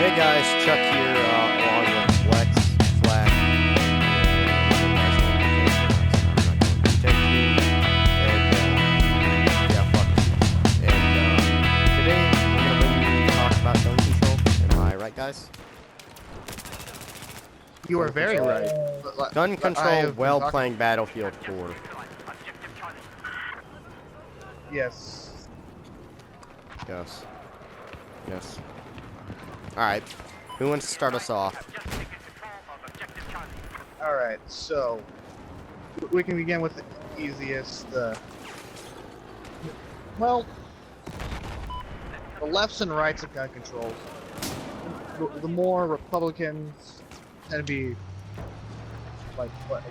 Hey guys, Chuck here, along with Flex, Flat, and yeah, fuck it. And today we're gonna bring you to talk about gun control. Am I right, guys? You are very right. Gun control while playing Battlefield 4. Yes. Yes. Yes. Alright. Who wants to start us off? Alright, so we can begin with the easiest. Well, the lefts and rights of gun control. The more Republicans tend to be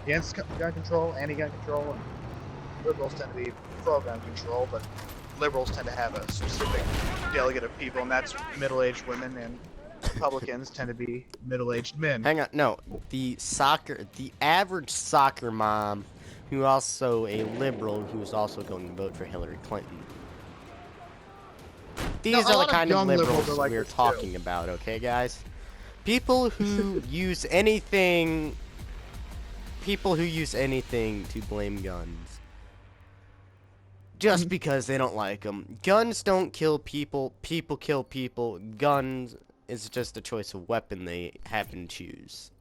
against gun control, anti-gun control, and liberals tend to be pro-gun control, but liberals tend to have a specific delegate of people, and that's middle-aged women, and Republicans tend to be middle-aged men. Hang on, no. The average soccer mom, who also a liberal, who's also going to vote for Hillary Clinton. These are the kind of liberals like we're talking about, okay, guys? People who use anything to blame guns. Just because they don't like them. Guns don't kill people. People kill people. Guns is just a choice of weapon they happen to choose.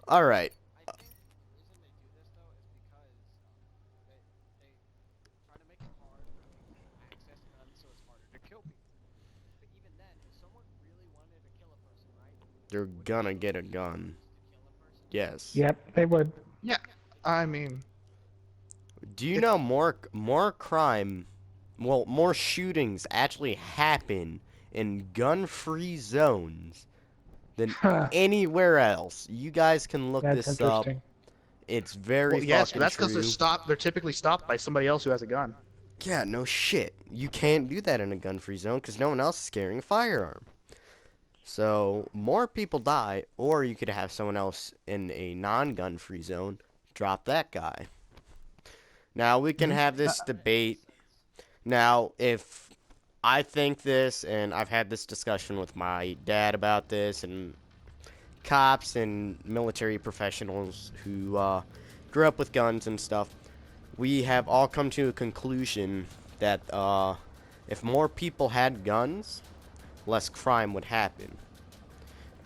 Alright. I think the reason they do this, though, is because they try to make it hard for people to access guns so it's harder to kill people. But even then, if someone really wanted to kill a person, right? They're gonna get a gun. Yes. Yep, they would. Yeah, I mean... Do you know more crime, well, more shootings actually happen in gun-free zones than anywhere else? You guys can look That's this up. It's very yes, but that's true. because they're typically stopped by somebody else who has a gun. Yeah, no shit. You can't do that in a gun-free zone because no one else is carrying a firearm. So, more people die, or you could have someone else in a non-gun-free zone drop that guy. Now, we can have this debate. Now, if I think this, and I've had this discussion with my dad about this, and cops and military professionals who grew up with guns and stuff, we have all come to a conclusion that if more people had guns, less crime would happen.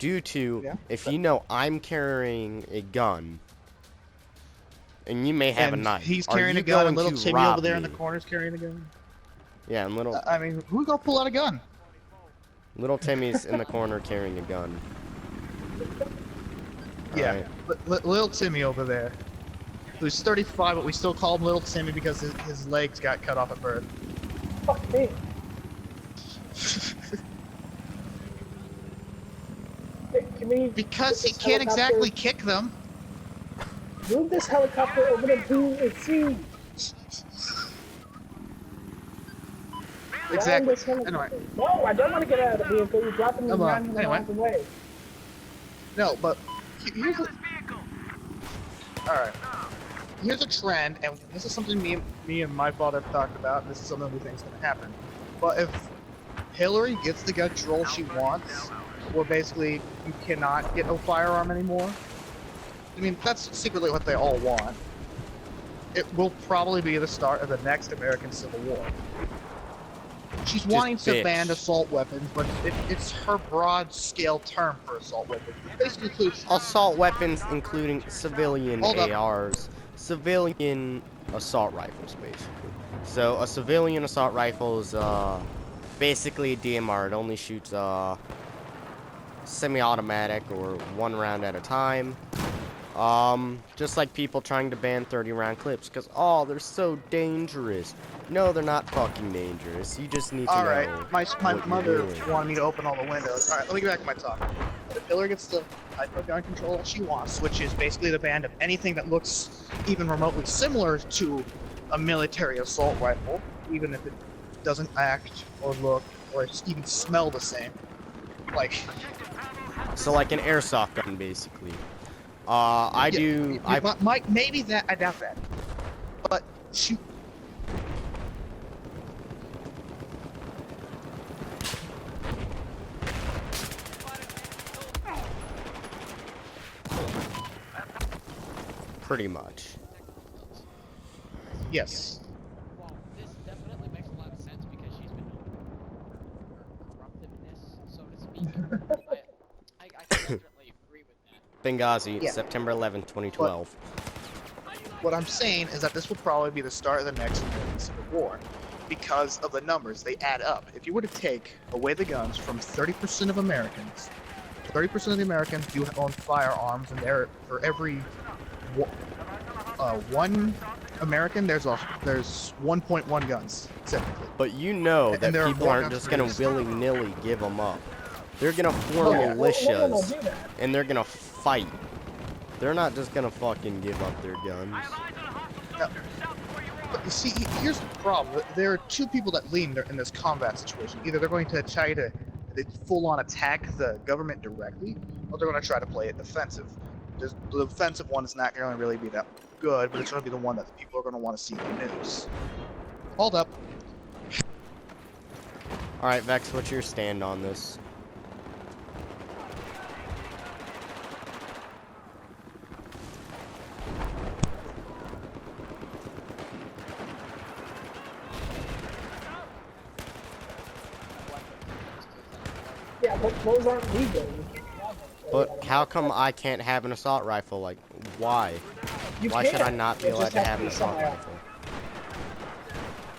Due to, if you know I'm carrying a gun, and you may have a knife. He's carrying a gun, and little Timmy over there in the corner is carrying a gun. Yeah, and little... I mean, who's gonna pull out a gun? Little Timmy's in the corner carrying a gun. Yeah, right. Little Timmy over there, who's 35, but we still call him Little Timmy because his legs got cut off at birth. Fuck me. Because he can't exactly kick them. Move this helicopter over the B and C. Exactly. Anyway. No, I don't want to get out of the vehicle. You're dropping me 900 miles away. No, but here's a... Alright. Here's a trend, and this is something me and my father have talked about, and this is something we think is going to happen. But if Hillary gets the gun control she wants, where basically you cannot get a firearm anymore, I mean, that's secretly what they all want. It will probably be the start of the next American Civil War. She's wanting to ban assault weapons, but it's her broad-scale term for assault weapons. It basically includes... Assault weapons, including civilian ARs. Civilian assault rifles, basically. So, a civilian assault rifle is, basically a DMR. It only shoots, semi-automatic, or one round at a time. Just like people trying to ban 30-round clips, because, oh, they're so dangerous. No, they're not fucking dangerous. You just need to know. Alright, my mother wanted me to open all the windows. Alright, let me get back to my talk. If Hillary gets the type of gun control that she wants, which is basically the ban of anything that looks even remotely similar to a military assault rifle, even if it doesn't act or look or even smell the same. Like... So like an airsoft gun, basically. Maybe that, I doubt that. But she... Pretty much. Yes. Well, this definitely makes a lot of sense because she's been known for her corruptiveness, so to speak. I can definitely agree with that. Benghazi, Yeah. September 11th, 2012. What I'm saying is that this will probably be the start of the next American Civil War because of the numbers. They add up. If you were to take away the guns from 30% of Americans, 30% of the Americans do own firearms, and for every one American, there's 1.1 guns, typically. But you know And that there are people more aren't guns just gonna produced. willy-nilly give them up. They're gonna form Oh, yeah. Well, no, militias, do that. and they're gonna fight. They're not just gonna fucking give up their guns. But you see, here's the problem. There are two people that lean in this combat situation. Either they're going to try to full-on attack the government directly, or they're going to try to play it defensive. The defensive one is not going to really be that good, but it's going to be the one that the people are going to want to see in the news. Hold up. Alright, Vex, what's your stand on this? Yeah, but those aren't legal. You can't have them. But how come I can't have an assault rifle? Like, why? You Why should I can. not be It allowed just to has have be an assault semi-auto. rifle?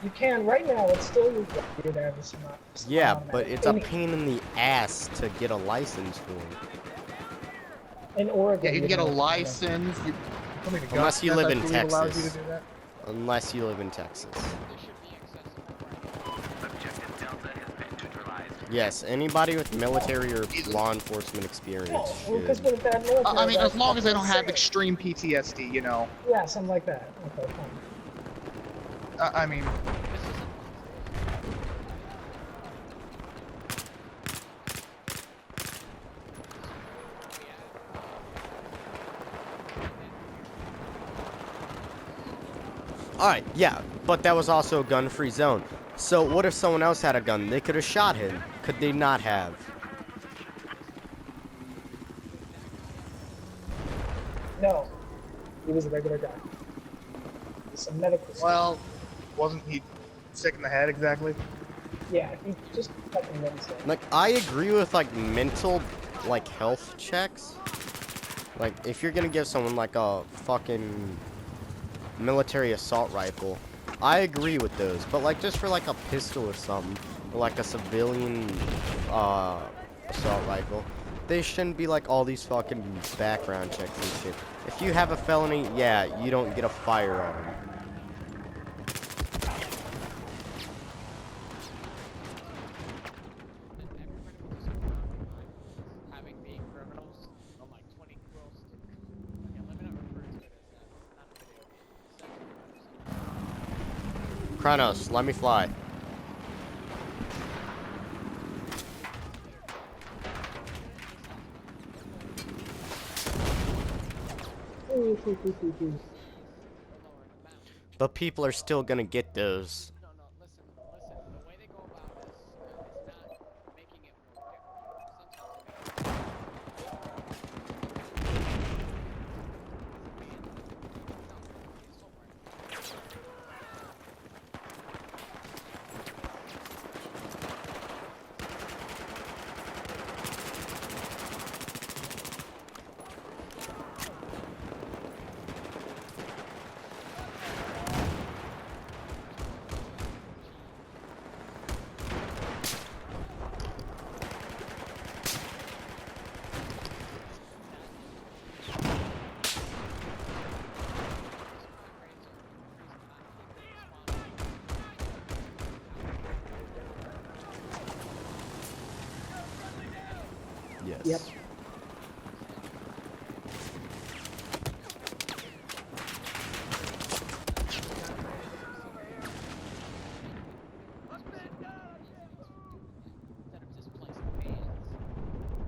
You can. Right now, it's still legal for you to have a Yeah, semi-automatic. but it's a pain in the ass to get a license for it. In Oregon, Yeah, you can get a don't have to. license. Unless you live in Allows you to Texas. do that. Unless you live in Texas. They should be accessible. Objective Delta has been neutralized. Yes, anybody with military or law enforcement experience Oh, well, because should. with that military, I mean, as that's long as they don't fucking have sick. extreme PTSD, you know. Yeah, something like that. Okay, fine. I mean, This isn't. Alright, yeah, but that was also a gun-free zone. So what if someone else had a gun? They could have shot him. Could they not have? No, he was a regular guy. He's a medical. well, wasn't he sick in the head exactly? Yeah, he just fucking insane. Like, I agree with, like, mental, like, health checks. Like, if you're gonna give someone, like, a fucking military assault rifle, I agree with those. But, like, just for, like, a pistol or something, or, like, a civilian, assault rifle, they shouldn't be, like, all these fucking background checks and shit. If you have a felony, yeah, you don't get a firearm. Having being criminals on like 20 girls. Okay, let me not refer to it as that. Not a video game. Kronos, let me fly. But people are still gonna get those. No, listen. The way they go about this is not making it more difficult. Sometimes Yes. Yep. instead of just placing bans.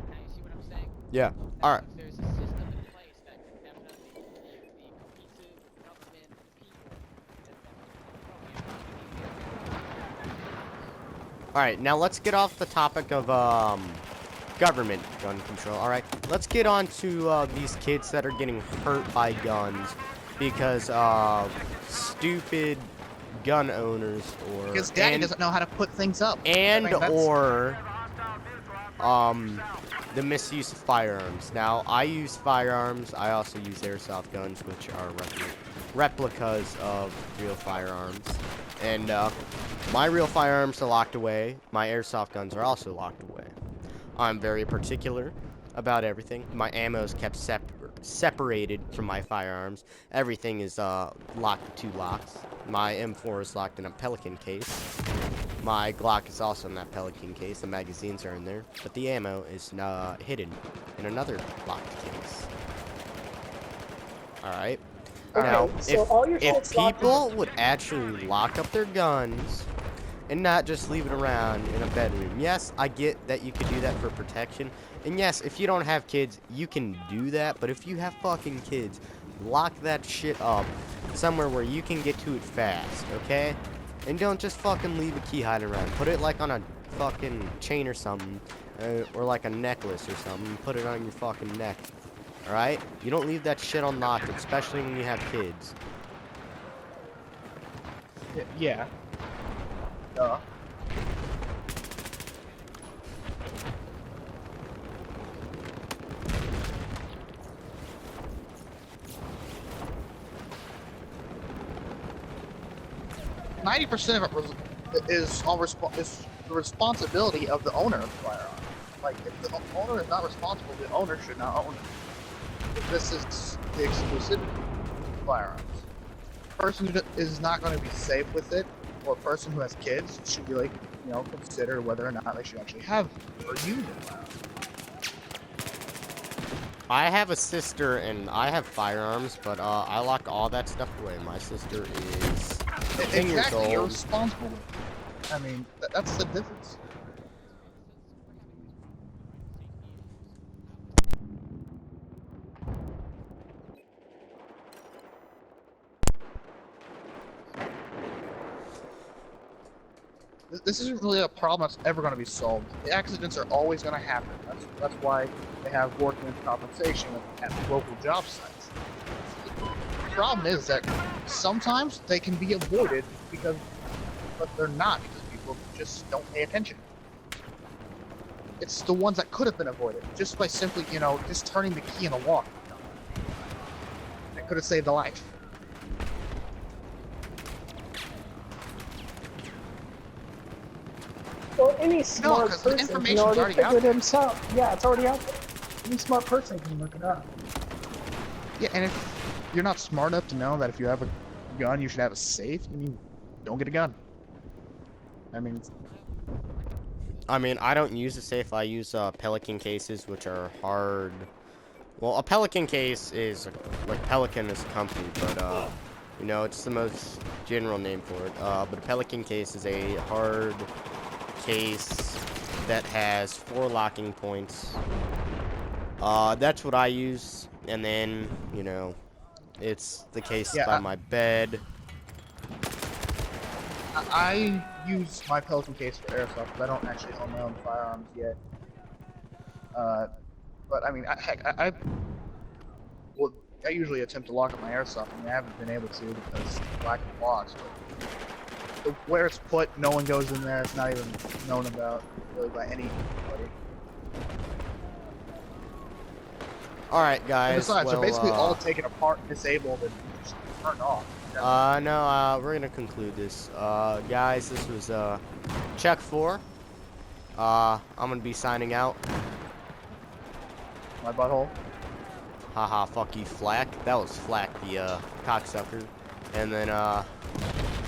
Now you see what I'm saying? Yeah. All right. There's a system in place that can definitely give the cohesive government, the people, All right. Now let's get off the topic of government gun control. All right, let's get on to these kids that are getting hurt by guns because stupid gun owners or Because Daddy doesn't know how to put things up. and I mean, that's- or the misuse of firearms. Now, I use firearms. I also use airsoft guns, which are replicas of real firearms. And my real firearms are locked away. My airsoft guns are also locked away. I'm very particular about everything. My ammo is kept separated from my firearms. Everything is locked with 2 locks. My M4 is locked in a Pelican case. My Glock is also in that Pelican case. The magazines are in there, but the ammo is hidden in another locked case. All right. Okay, Now, so all your if shit's locked people in. would actually lock up their guns and not just leave it around in a bedroom. Yes, I get that you could do that for protection. And yes, if you don't have kids, you can do that. But if you have fucking kids, lock that shit up somewhere where you can get to it fast, okay? And don't just fucking leave a key hiding around. Put it like on a fucking chain or something. Or like a necklace or something. Put it on your fucking neck. Alright? You don't leave that shit unlocked, especially when you have kids. Yeah. Duh. %90 of it is the responsibility of the owner of the firearm. Like, if the owner is not responsible, the owner should not own it. This is the exclusivity of firearms. A person who is not going to be safe with it, or a person who has kids, should really, consider whether or not they should actually have or use a firearm. I have a sister and I have firearms, but I lock all that stuff away. My sister is 10 years Exactly, you're old. responsible with it. I mean, that's the difference. This isn't really a problem that's ever going to be solved. The accidents are always going to happen. That's why they have workman's compensation at local job sites. The problem is that sometimes they can be avoided but they're not because people just don't pay attention. It's the ones that could have been avoided just by simply, just turning the key in the lock. It could have saved a life. Well, any smart 'cause the person can information's already already figure out it himself. Yeah, it's already out there. Any smart person can look it up. Yeah, and if you're not smart enough to know that if you have a gun, you should have a safe, don't get a gun. I mean, I don't use a safe. I use Pelican cases, which are hard. Well, a Pelican case is like Pelican is a company, but it's the most general name for it. But a Pelican case is a hard case that has 4 locking points. That's what I use, and then it's the case by my bed. I use my Pelican case for airsoft because I don't actually own my own firearms yet. But I mean, I usually attempt to lock up my airsoft. I mean, I haven't been able to because of lack of locks. But where it's put, no one goes in there. It's not even known about really by anybody. All right, And guys. besides, well, they're basically all taken apart, disabled, and just turned off. No, we're gonna conclude this. Guys, this was check 4. I'm gonna be signing out. My butthole. Haha, fuck you, Flack. That was Flack, the cocksucker. And then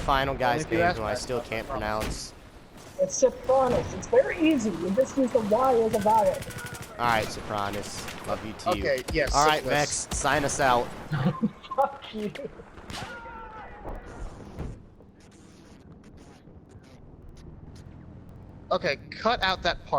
final guy's if you name ask who I me, still I can't promise. pronounce. It's Sopranos. It's very easy. You just use the Y as a vowel. All right, Sopranos. Love you too. Okay, yes. All right, syphilis. Vex, sign us out. Fuck you. Okay, cut out that part.